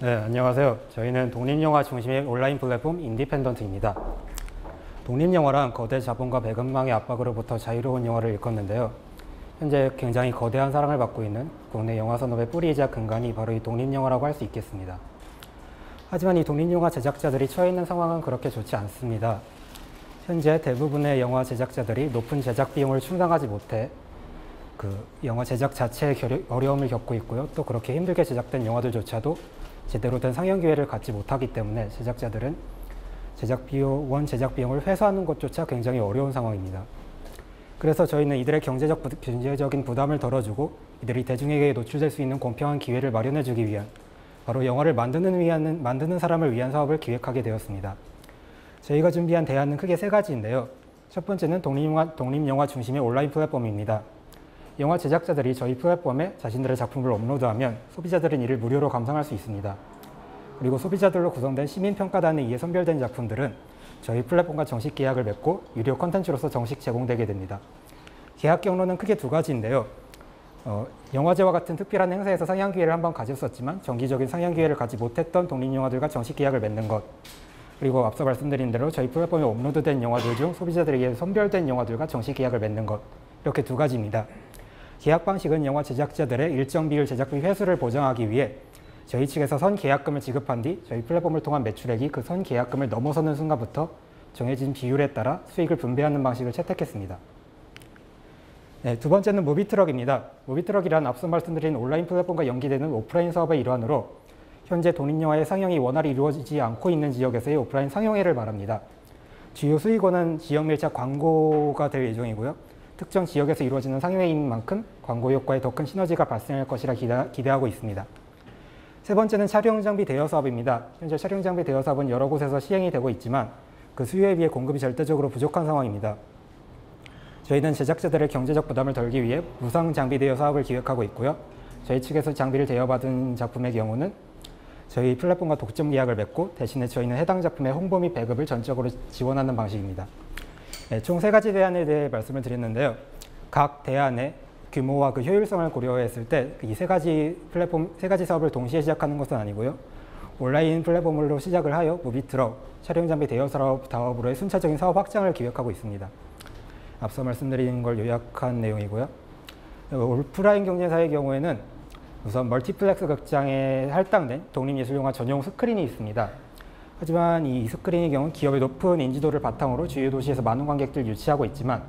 네, 안녕하세요. 저희는 독립영화 중심의 온라인 플랫폼 인디펜던트입니다. 독립영화란 거대 자본과 배급망의 압박으로부터 자유로운 영화를 일컫는데요. 현재 굉장히 거대한 사랑을 받고 있는 국내 영화 산업의 뿌리이자 근간이 바로 이 독립영화라고 할 수 있겠습니다. 하지만 이 독립영화 제작자들이 처해 있는 상황은 그렇게 좋지 않습니다. 현재 대부분의 영화 제작자들이 높은 제작 비용을 충당하지 못해 영화 제작 자체에 어려움을 겪고 있고요. 또 그렇게 힘들게 제작된 영화들조차도 제대로 된 상영 기회를 갖지 못하기 때문에 제작자들은 원 제작 비용을 회수하는 것조차 굉장히 어려운 상황입니다. 그래서 저희는 이들의 경제적인 부담을 덜어주고 이들이 대중에게 노출될 수 있는 공평한 기회를 마련해주기 위한 바로 영화를 만드는 사람을 위한 사업을 기획하게 되었습니다. 저희가 준비한 대안은 크게 세 가지인데요. 첫 번째는 독립영화 중심의 온라인 플랫폼입니다. 영화 제작자들이 저희 플랫폼에 자신들의 작품을 업로드하면 소비자들은 이를 무료로 감상할 수 있습니다. 그리고 소비자들로 구성된 시민평가단에 의해 선별된 작품들은 저희 플랫폼과 정식 계약을 맺고 유료 콘텐츠로서 정식 제공되게 됩니다. 계약 경로는 크게 두 가지인데요. 영화제와 같은 특별한 행사에서 상영 기회를 한번 가졌었지만 정기적인 상영 기회를 갖지 못했던 독립영화들과 정식 계약을 맺는 것, 그리고 앞서 말씀드린 대로 저희 플랫폼에 업로드된 영화들 중 소비자들에게 선별된 영화들과 정식 계약을 맺는 것, 이렇게 두 가지입니다. 계약 방식은 영화 제작자들의 일정 비율 제작비 회수를 보장하기 위해 저희 측에서 선 계약금을 지급한 뒤 저희 플랫폼을 통한 매출액이 그 선 계약금을 넘어서는 순간부터 정해진 비율에 따라 수익을 분배하는 방식을 채택했습니다. 네, 두 번째는 무비트럭입니다. 무비트럭이란 앞서 말씀드린 온라인 플랫폼과 연계되는 오프라인 사업의 일환으로 현재 독립영화의 상영이 원활히 이루어지지 않고 있는 지역에서의 오프라인 상영회를 말합니다. 주요 수익원은 지역 밀착 광고가 될 예정이고요. 특정 지역에서 이루어지는 상영회인 만큼 광고 효과에 더 큰 시너지가 발생할 것이라 기대하고 있습니다. 세 번째는 촬영 장비 대여 사업입니다. 현재 촬영 장비 대여 사업은 여러 곳에서 시행이 되고 있지만 그 수요에 비해 공급이 절대적으로 부족한 상황입니다. 저희는 제작자들의 경제적 부담을 덜기 위해 무상 장비 대여 사업을 기획하고 있고요. 저희 측에서 장비를 대여받은 작품의 경우는 저희 플랫폼과 독점 계약을 맺고 대신에 저희는 해당 작품의 홍보 및 배급을 전적으로 지원하는 방식입니다. 네, 총 세 가지 대안에 대해 말씀을 드렸는데요. 각 대안의 규모와 그 효율성을 고려했을 때 이 세 가지 사업을 동시에 시작하는 것은 아니고요. 온라인 플랫폼으로 시작을 하여 무비트럭, 촬영 장비 대여 사업으로의 순차적인 사업 확장을 기획하고 있습니다. 앞서 말씀드린 걸 요약한 내용이고요. 오프라인 경쟁사의 경우에는 우선 멀티플렉스 극장에 할당된 독립예술영화 전용 스크린이 있습니다. 하지만 이 스크린의 경우는 기업의 높은 인지도를 바탕으로 주요 도시에서 많은 관객들을 유치하고 있지만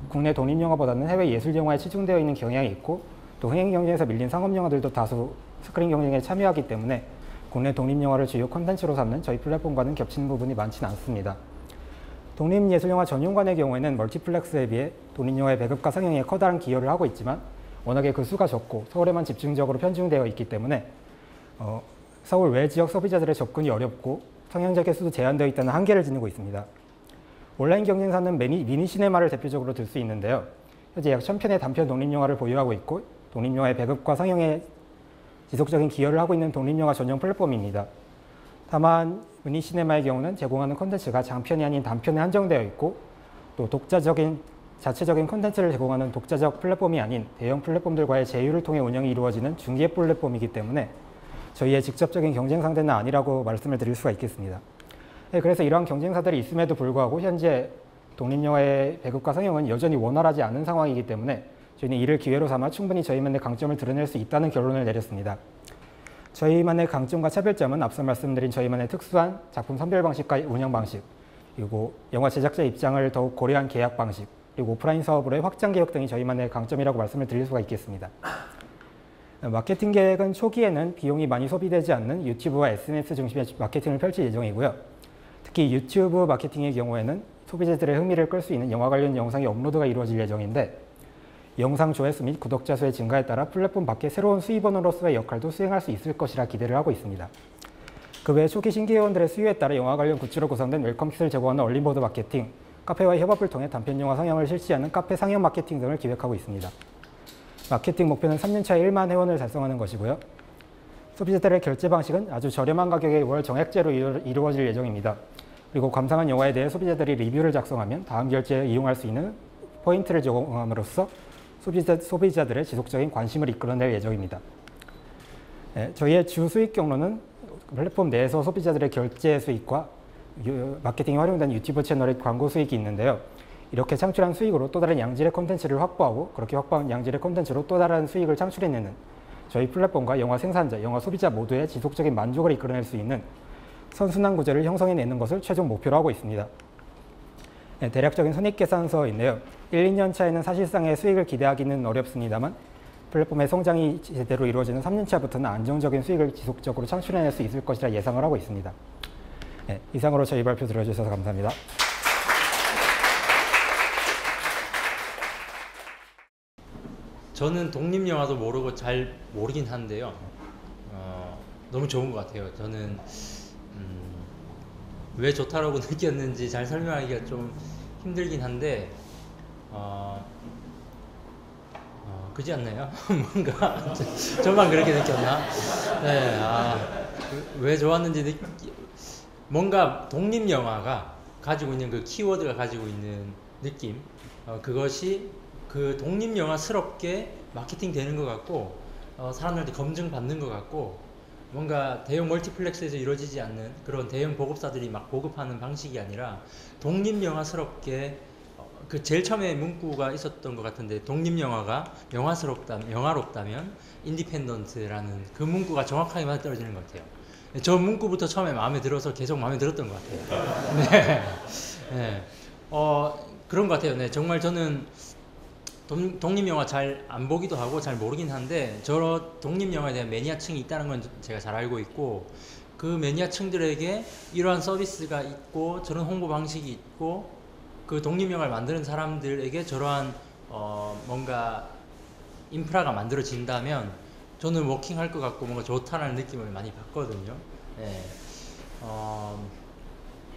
국내 독립영화보다는 해외 예술영화에 치중되어 있는 경향이 있고 또 흥행 경쟁에서 밀린 상업영화들도 다수 스크린 경쟁에 참여하기 때문에 국내 독립영화를 주요 콘텐츠로 삼는 저희 플랫폼과는 겹치는 부분이 많지는 않습니다. 독립예술영화 전용관의 경우에는 멀티플렉스에 비해 독립영화의 배급과 상영에 커다란 기여를 하고 있지만 워낙에 그 수가 적고 서울에만 집중적으로 편중되어 있기 때문에 서울 외 지역 소비자들의 접근이 어렵고 상영자 개수도 제한되어 있다는 한계를 지니고 있습니다. 온라인 경쟁사는 미니시네마를 대표적으로 들 수 있는데요. 현재 약 1000편의 단편 독립영화를 보유하고 있고 독립영화의 배급과 상영에 지속적인 기여를 하고 있는 독립영화 전용 플랫폼입니다. 다만 미니시네마의 경우는 제공하는 콘텐츠가 장편이 아닌 단편에 한정되어 있고 또 자체적인 콘텐츠를 제공하는 독자적 플랫폼이 아닌 대형 플랫폼들과의 제휴를 통해 운영이 이루어지는 중개 플랫폼이기 때문에 저희의 직접적인 경쟁 상대는 아니라고 말씀을 드릴 수가 있겠습니다. 네, 그래서 이러한 경쟁사들이 있음에도 불구하고 현재 독립영화의 배급과 상영은 여전히 원활하지 않은 상황이기 때문에 저희는 이를 기회로 삼아 충분히 저희만의 강점을 드러낼 수 있다는 결론을 내렸습니다. 저희만의 강점과 차별점은 앞서 말씀드린 저희만의 특수한 작품 선별 방식과 운영 방식, 그리고 영화 제작자 입장을 더욱 고려한 계약 방식, 그리고 오프라인 사업으로의 확장 계획 등이 저희만의 강점이라고 말씀을 드릴 수가 있겠습니다. 마케팅 계획은 초기에는 비용이 많이 소비되지 않는 유튜브와 SNS 중심의 마케팅을 펼칠 예정이고요. 특히 유튜브 마케팅의 경우에는 소비자들의 흥미를 끌 수 있는 영화 관련 영상의 업로드가 이루어질 예정인데 영상 조회수 및 구독자 수의 증가에 따라 플랫폼 밖에 새로운 수입원으로서의 역할도 수행할 수 있을 것이라 기대를 하고 있습니다. 그 외 초기 신규회원들의 수요에 따라 영화 관련 굿즈로 구성된 웰컴킷을 제공하는 얼린버드 마케팅, 카페와의 협업을 통해 단편 영화 상영을 실시하는 카페 상영 마케팅 등을 기획하고 있습니다. 마케팅 목표는 3년차에 1만 회원을 달성하는 것이고요. 소비자들의 결제 방식은 아주 저렴한 가격의 월 정액제로 이루어질 예정입니다. 그리고 감상한 영화에 대해 소비자들이 리뷰를 작성하면 다음 결제에 이용할 수 있는 포인트를 제공함으로써 소비자들의 지속적인 관심을 이끌어낼 예정입니다. 네, 저희의 주 수익 경로는 플랫폼 내에서 소비자들의 결제 수익과 마케팅에 활용된 유튜브 채널의 광고 수익이 있는데요. 이렇게 창출한 수익으로 또 다른 양질의 콘텐츠를 확보하고 그렇게 확보한 양질의 콘텐츠로 또 다른 수익을 창출해내는 저희 플랫폼과 영화 생산자, 영화 소비자 모두의 지속적인 만족을 이끌어낼 수 있는 선순환 구조를 형성해내는 것을 최종 목표로 하고 있습니다. 네, 대략적인 손익계산서인데요. 1, 2년 차에는 사실상의 수익을 기대하기는 어렵습니다만 플랫폼의 성장이 제대로 이루어지는 3년 차부터는 안정적인 수익을 지속적으로 창출해낼 수 있을 것이라 예상을 하고 있습니다. 네, 이상으로 저희 발표 들어주셔서 감사합니다. 저는 독립영화도 모르고 잘 모르긴 한데요. 너무 좋은 것 같아요. 저는 왜 좋다라고 느꼈는지 잘 설명하기가 좀 힘들긴 한데 그지 않나요? 뭔가 저만 그렇게 느꼈나? 네, 왜 좋았는지 뭔가 독립영화가 가지고 있는 그 키워드가 가지고 있는 느낌, 그것이 그 독립영화스럽게 마케팅 되는 것 같고 사람들한테 검증받는 것 같고 뭔가 대형 멀티플렉스에서 이루어지지 않는 그런 대형 보급사들이 막 보급하는 방식이 아니라 독립영화스럽게 그 제일 처음에 문구가 있었던 것 같은데 독립영화가 영화롭다면 인디펜던트라는 그 문구가 정확하게 맞아떨어지는 것 같아요. 저 문구부터 처음에 마음에 들어서 계속 마음에 들었던 것 같아요. 네. 네. 그런 것 같아요. 네. 정말 저는 독립영화 잘 안 보기도 하고 잘 모르긴 한데 저 독립영화에 대한 매니아층이 있다는 건 제가 잘 알고 있고 그 매니아층들에게 이러한 서비스가 있고 저런 홍보 방식이 있고 그 독립영화를 만드는 사람들에게 저러한 뭔가 인프라가 만들어진다면 저는 워킹할 것 같고 뭔가 좋다는 느낌을 많이 받거든요. 네.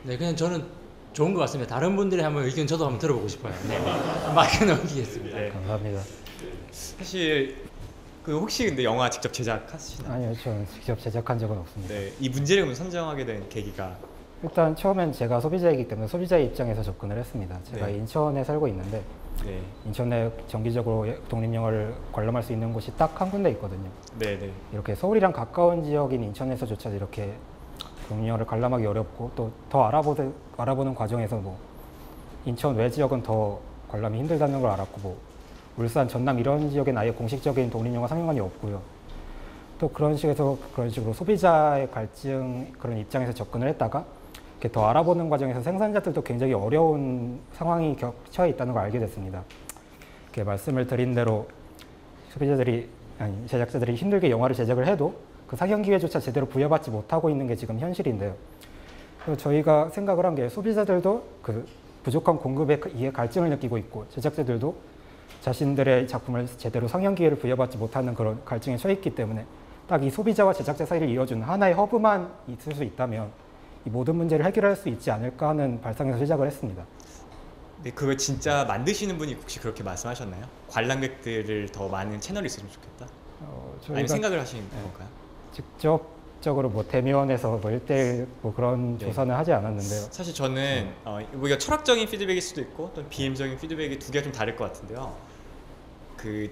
네, 그냥 저는 좋은 것 같습니다. 다른 분들의 한번 의견 저도 한번 들어보고 싶어요. 네. 마이크 넘기겠습니다. 네, 감사합니다. 사실 혹시 근데 영화 직접 제작하시나요? 아니요, 저는 직접 제작한 적은 없습니다. 네, 이 문제를 선정하게 된 계기가 일단 처음엔 제가 소비자이기 때문에 소비자의 입장에서 접근을 했습니다. 제가 네. 인천에 살고 있는데 네. 인천에 정기적으로 독립영화를 관람할 수 있는 곳이 딱 한 군데 있거든요. 네, 네. 이렇게 서울이랑 가까운 지역인 인천에서조차 이렇게 독립영화를 관람하기 어렵고 또 더 알아보는 과정에서 뭐 인천 외 지역은 더 관람이 힘들다는 걸 알았고 뭐 울산, 전남 이런 지역엔 아예 공식적인 독립영화 상영관이 없고요. 또 그런 식으로 소비자의 갈증 그런 입장에서 접근을 했다가 이렇게 더 알아보는 과정에서 생산자들도 굉장히 어려운 상황이 처해 있다는 걸 알게 됐습니다. 이렇게 말씀을 드린 대로 제작자들이 힘들게 영화를 제작을 해도 그 상영 기회조차 제대로 부여받지 못하고 있는 게 지금 현실인데요. 그래서 저희가 생각을 한 게 소비자들도 그 부족한 공급에 이해 갈증을 느끼고 있고 제작자들도 자신들의 작품을 제대로 상영 기회를 부여받지 못하는 그런 갈증에 처해 있기 때문에 딱 이 소비자와 제작자 사이를 이어주는 하나의 허브만 있을 수 있다면 이 모든 문제를 해결할 수 있지 않을까 하는 발상에서 시작을 했습니다. 네, 그걸 진짜 만드시는 분이 혹시 그렇게 말씀하셨나요? 관람객들을 더 많은 채널이 있으면 좋겠다? 아니면 생각을 하신 건가요? 직접적으로 뭐 대면에서 뭐 1대1 뭐 그런 네. 조사는 하지 않았는데요. 사실 저는 이거 철학적인 피드백일 수도 있고 또 비임적인 피드백이 두 개가 좀 다를 것 같은데요.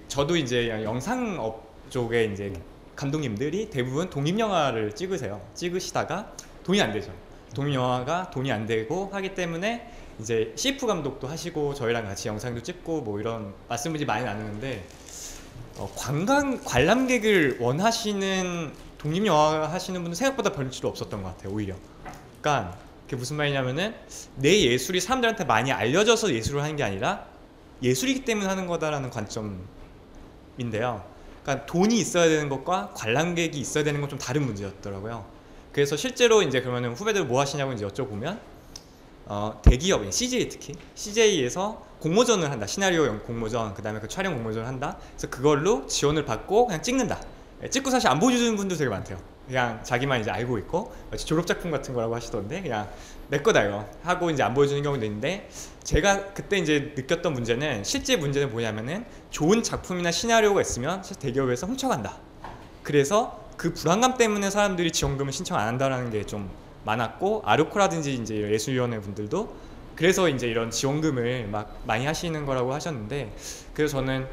저도 이제 영상업 쪽에 이제 감독님들이 대부분 독립영화를 찍으시다가 돈이 안 되죠. 독립영화가 돈이 안 되고 하기 때문에 이제 CF 감독도 하시고 저희랑 같이 영상도 찍고 뭐 이런 말씀을 많이 나누는데 관람객을 원하시는 독립영화 하시는 분은 생각보다 별로 없었던 것 같아요. 오히려. 그러니까 그게 무슨 말이냐면은 내 예술이 사람들한테 많이 알려져서 예술을 하는 게 아니라 예술이기 때문에 하는 거다라는 관점인데요. 그러니까 돈이 있어야 되는 것과 관람객이 있어야 되는 건 좀 다른 문제였더라고요. 그래서 실제로 이제 그러면은 후배들 뭐 하시냐고 이제 여쭤보면 대기업, CJ 특히 CJ에서 공모전을 한다. 시나리오 공모전, 그 다음에 그 촬영 공모전을 한다. 그래서 그걸로 지원을 받고 그냥 찍는다. 찍고 사실 안 보여주는 분들 되게 많대요. 그냥 자기만 이제 알고 있고 마치 졸업작품 같은 거라고 하시던데 그냥 내 거다 이거 하고 이제 안 보여주는 경우도 있는데 제가 그때 이제 느꼈던 문제는 실제 문제는 뭐냐면은 좋은 작품이나 시나리오가 있으면 대기업에서 훔쳐간다. 그래서 그 불안감 때문에 사람들이 지원금을 신청 안 한다라는 게 좀 많았고 아르코라든지 이제 예술위원회 분들도 그래서 이제 이런 지원금을 막 많이 하시는 거라고 하셨는데 그래서 저는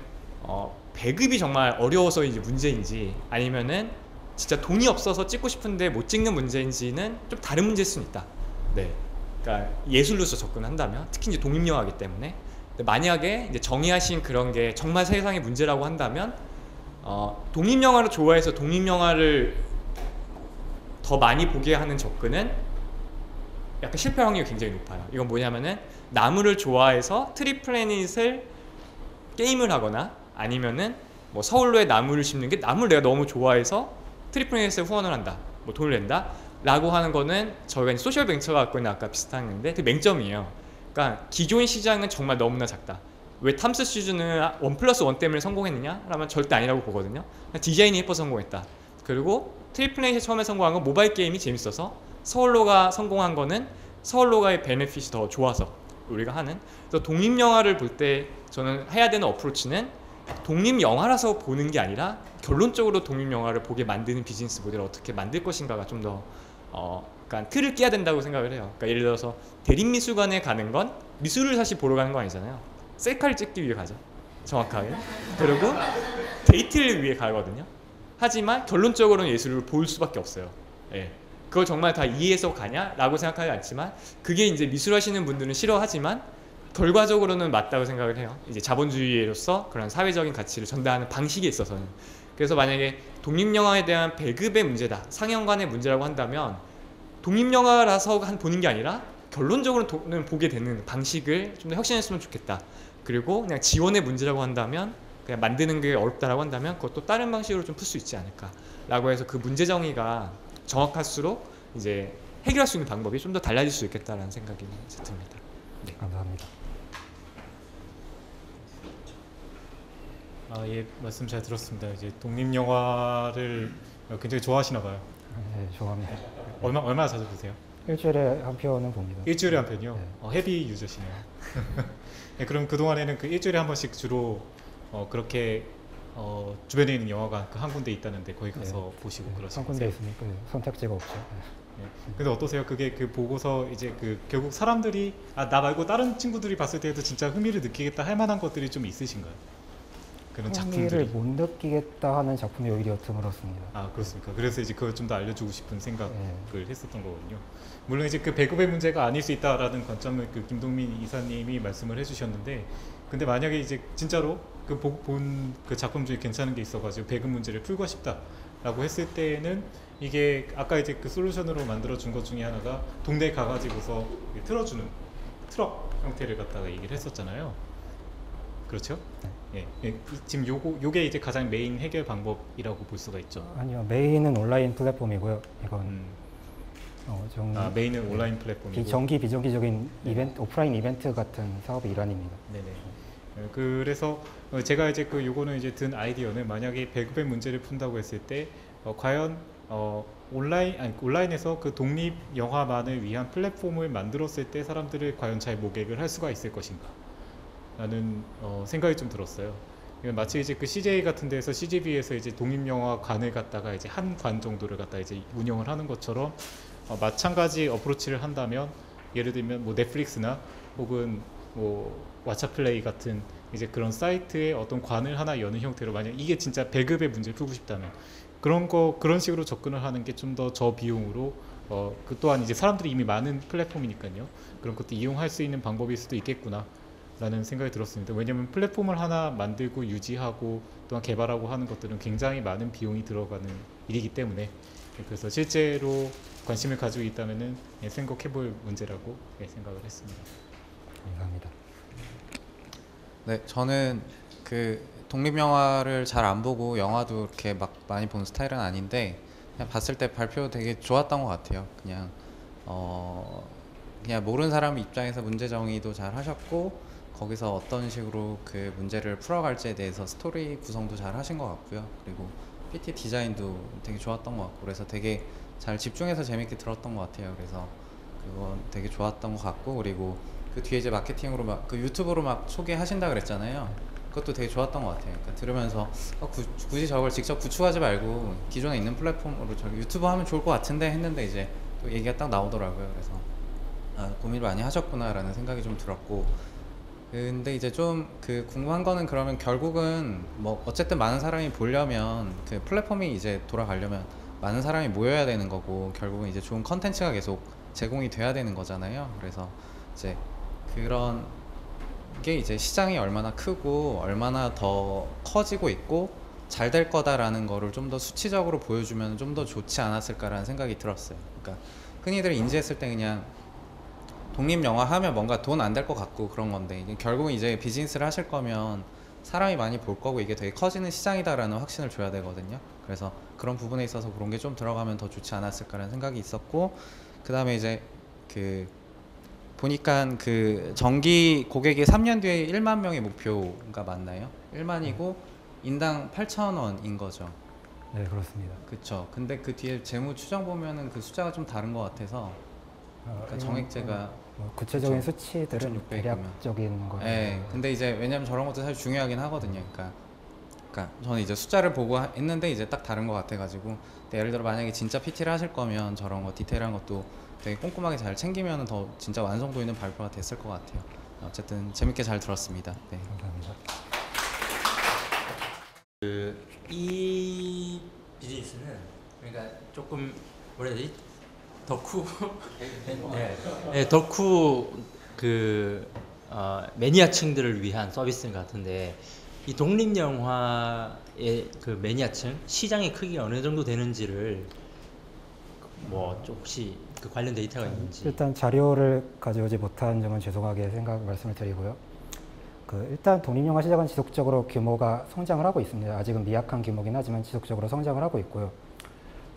배급이 정말 어려워서 이제 문제인지 아니면은 진짜 돈이 없어서 찍고 싶은데 못 찍는 문제인지는 좀 다른 문제일 수는 있다. 네. 그러니까 예술로서 접근한다면 특히 이제 독립영화이기 때문에 근데 만약에 이제 정의하신 그런 게 정말 세상의 문제라고 한다면 독립영화를 좋아해서 독립영화를 더 많이 보게 하는 접근은 약간 실패 확률이 굉장히 높아요. 이건 뭐냐면은 나무를 좋아해서 트리플래닛을 게임을 하거나 아니면은 뭐 서울로에 나무를 심는 게 나무를 내가 너무 좋아해서 트리플래닛에 후원을 한다, 뭐 돈을 낸다 라고 하는 거는 저희가 이제 소셜 벤처가 갖고 있는 아까 비슷한 건데 그 맹점이에요. 그러니까 기존 시장은 정말 너무나 작다. 왜 탐스 시즌은 1+1 때문에 성공했느냐? 라면 절대 아니라고 보거든요. 디자인이 예뻐서 성공했다. 그리고 트리플넷이 처음에 성공한 건 모바일 게임이 재밌어서 서울로가 성공한 거는 서울로가의 베네핏이 더 좋아서 우리가 하는. 그래서 독립영화를 볼 때 저는 해야 되는 어프로치는 독립영화라서 보는 게 아니라 결론적으로 독립영화를 보게 만드는 비즈니스 모델을 어떻게 만들 것인가가 좀 더 그러니까 틀을 깨야 된다고 생각을 해요. 그러니까 예를 들어서 대립미술관에 가는 건 미술을 사실 보러 가는 거 아니잖아요. 셀카를 찍기 위해 가죠. 정확하게. 그리고 데이트를 위해 가거든요. 하지만 결론적으로는 예술을 볼 수밖에 없어요. 예. 그걸 정말 다 이해해서 가냐라고 생각하지 않지만 그게 이제 미술하시는 분들은 싫어하지만 결과적으로는 맞다고 생각을 해요. 이제 자본주의로서 그런 사회적인 가치를 전달하는 방식에 있어서는. 그래서 만약에 독립영화에 대한 배급의 문제다, 상영관의 문제라고 한다면 독립영화라서 보는 게 아니라 결론적으로는 보게 되는 방식을 좀 더 혁신했으면 좋겠다. 그리고 그냥 지원의 문제라고 한다면 그냥 만드는 게 어렵다라고 한다면 그것도 다른 방식으로 좀 풀 수 있지 않을까라고 해서 그 문제 정의가 정확할수록 이제 해결할 수 있는 방법이 좀 더 달라질 수 있겠다라는 생각이 듭니다. 네, 감사합니다. 예, 말씀 잘 들었습니다. 이제 독립영화를 굉장히 좋아하시나 봐요. 네, 좋아합니다. 얼마나 자주 보세요? 일주일에 한 편은 봅니다. 일주일에 한 편이요? 네. 헤비 유저시네요. 네, 그럼 그동안에는 그 일주일에 한 번씩 주로 그렇게 주변에 있는 영화관 그 한 군데 있다는데 거기 가서 보시고 한 그러시는 군데 거예요? 있으니까 선택지가 없죠. 네. 근데 어떠세요? 그게 그 보고서 이제 그 결국 사람들이 나 말고 다른 친구들이 봤을 때도 진짜 흥미를 느끼겠다 할 만한 것들이 좀 있으신가요? 그런 흥미를 작품들이. 못 느끼겠다 하는 작품이 오히려 드물었습니다. 아, 그렇습니까? 그래서 이제 그걸 좀 더 알려주고 싶은 생각을 네. 했었던 거군요. 물론 이제 그 배급의 문제가 아닐 수 있다라는 관점을 그 김동민 이사님이 말씀을 해주셨는데, 근데 만약에 이제 진짜로 그 본 그 작품 중에 괜찮은 게 있어가지고 배급 문제를 풀고 싶다라고 했을 때는 이게 아까 이제 그 솔루션으로 만들어 준 것 중에 하나가 동네 가가지고서 틀어주는 트럭 형태를 갖다가 얘기를 했었잖아요. 그렇죠? 예, 지금 요게 이제 가장 메인 해결 방법이라고 볼 수가 있죠. 아니요, 메인은 온라인 플랫폼이고요. 이건 메인은 온라인 플랫폼이고 정기 비정기적인 이벤트, 오프라인 이벤트 같은 사업의 일환입니다. 네네. 그래서 제가 이제 그 요거는 이제 든 아이디어는 만약에 배급의 문제를 푼다고 했을 때 과연 온라인에서 그 독립 영화만을 위한 플랫폼을 만들었을 때 사람들을 과연 잘 모객을 할 수가 있을 것인가? 라는 생각이 좀 들었어요. 마치 이제 그 CJ 같은 데서 CGV에서 이제 독립영화관을 갖다가 이제 한 관 정도를 갖다 이제 운영을 하는 것처럼 마찬가지 어프로치를 한다면 예를 들면 뭐 넷플릭스나 혹은 뭐 왓챠플레이 같은 이제 그런 사이트에 어떤 관을 하나 여는 형태로 만약 이게 진짜 배급의 문제를 풀고 싶다면 그런 식으로 접근을 하는 게 좀 더 저비용으로 그 또한 이제 사람들이 이미 많은 플랫폼이니까요. 그런 것도 이용할 수 있는 방법일 수도 있겠구나. 라는 생각이 들었습니다. 왜냐하면 플랫폼을 하나 만들고 유지하고 또한 개발하고 하는 것들은 굉장히 많은 비용이 들어가는 일이기 때문에 그래서 실제로 관심을 가지고 있다면은 생각해볼 문제라고 생각을 했습니다. 감사합니다. 네, 저는 그 독립 영화를 잘 안 보고 영화도 이렇게 막 많이 본 스타일은 아닌데 그냥 봤을 때 발표 되게 좋았던 것 같아요. 그냥 모르는 사람 입장에서 문제 정의도 잘 하셨고 거기서 어떤 식으로 그 문제를 풀어갈지에 대해서 스토리 구성도 잘 하신 것 같고요. 그리고 PT 디자인도 되게 좋았던 것 같고 그래서 되게 잘 집중해서 재밌게 들었던 것 같아요. 그래서 그건 되게 좋았던 것 같고 그리고 그 뒤에 이제 마케팅으로 막 그 유튜브로 막 소개하신다 그랬잖아요. 그것도 되게 좋았던 것 같아요. 그러니까 들으면서 굳이 저걸 직접 구축하지 말고 기존에 있는 플랫폼으로 저 유튜브 하면 좋을 것 같은데 했는데 이제 또 얘기가 딱 나오더라고요. 그래서 고민을 많이 하셨구나라는 생각이 좀 들었고 근데 이제 좀 그 궁금한 거는 그러면 결국은 뭐 어쨌든 많은 사람이 보려면 그 플랫폼이 이제 돌아가려면 많은 사람이 모여야 되는 거고 결국은 이제 좋은 컨텐츠가 계속 제공이 돼야 되는 거잖아요. 그래서 이제 그런 게 이제 시장이 얼마나 크고 얼마나 더 커지고 있고 잘 될 거다라는 거를 좀 더 수치적으로 보여주면 좀 더 좋지 않았을까라는 생각이 들었어요. 그러니까 흔히들 인지했을 때 그냥 독립영화 하면 뭔가 돈 안 될 것 같고 그런 건데 이게 결국은 이제 비즈니스를 하실 거면 사람이 많이 볼 거고 이게 되게 커지는 시장이다라는 확신을 줘야 되거든요. 그래서 그런 부분에 있어서 그런 게 좀 들어가면 더 좋지 않았을까라는 생각이 있었고, 그 다음에 이제 그 보니까 그 정기 고객이 3년 뒤에 1만 명의 목표가 맞나요? 1만이고 인당 8,000원인 거죠. 네, 그렇습니다. 그쵸. 근데 그 뒤에 재무 추정 보면은 그 숫자가 좀 다른 것 같아서 그러니까 정액제가 뭐 구체적인 그쵸. 수치들은 9,600 이면. 대략적인 거. 네, 근데 이제 왜냐면 저런 것도 사실 중요하긴 하거든요. 그러니까 저는 이제 숫자를 보고 했는데 이제 딱 다른 것 같아가지고, 근데 예를 들어 만약에 진짜 PT를 하실 거면 저런 거 디테일한 것도 되게 꼼꼼하게 잘 챙기면 더 진짜 완성도 있는 발표가 됐을 것 같아요. 어쨌든 재밌게 잘 들었습니다. 네. 감사합니다. 이 비즈니스는 그러니까 조금 뭐라 해야 되지? 덕후 네, 덕후 그 매니아층들을 위한 서비스인 것 같은데, 이 독립 영화의 그 매니아층 시장의 크기가 어느 정도 되는지를 뭐 좀 혹시 그 관련 데이터가 있는지. 일단 자료를 가져오지 못한 점은 죄송하게 말씀을 드리고요. 일단 독립영화 시장은 지속적으로 규모가 성장을 하고 있습니다. 아직은 미약한 규모긴 하지만 지속적으로 성장을 하고 있고요.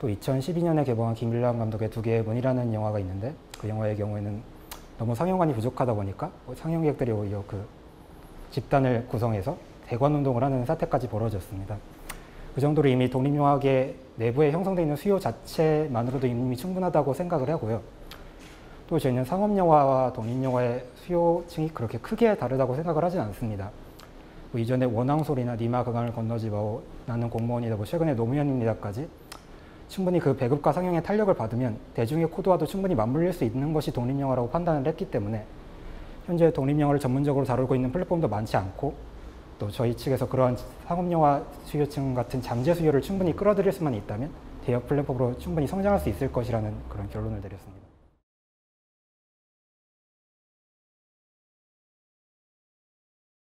또 2012년에 개봉한 김일남 감독의 두 개의 문이라는 영화가 있는데, 그 영화의 경우에는 너무 상영관이 부족하다 보니까 상영객들이 오히려 그 집단을 구성해서 대관운동을 하는 사태까지 벌어졌습니다. 그 정도로 이미 독립영화계 내부에 형성되어 있는 수요 자체만으로도 이미 충분하다고 생각을 하고요. 또 저희는 상업영화와 독립영화의 수요층이 그렇게 크게 다르다고 생각을 하진 않습니다. 뭐 이전에 원앙소리나 니마 그강을 건너지 마오, 나는 공무원이다, 뭐 최근에 노무현입니다까지 충분히 그 배급과 상영의 탄력을 받으면 대중의 코드와도 충분히 맞물릴 수 있는 것이 독립영화라고 판단을 했기 때문에 현재 독립영화를 전문적으로 다루고 있는 플랫폼도 많지 않고, 또 저희 측에서 그러한 상업영화 수요층 같은 잠재 수요를 충분히 끌어들일 수만 있다면 대형 플랫폼으로 충분히 성장할 수 있을 것이라는 그런 결론을 내렸습니다.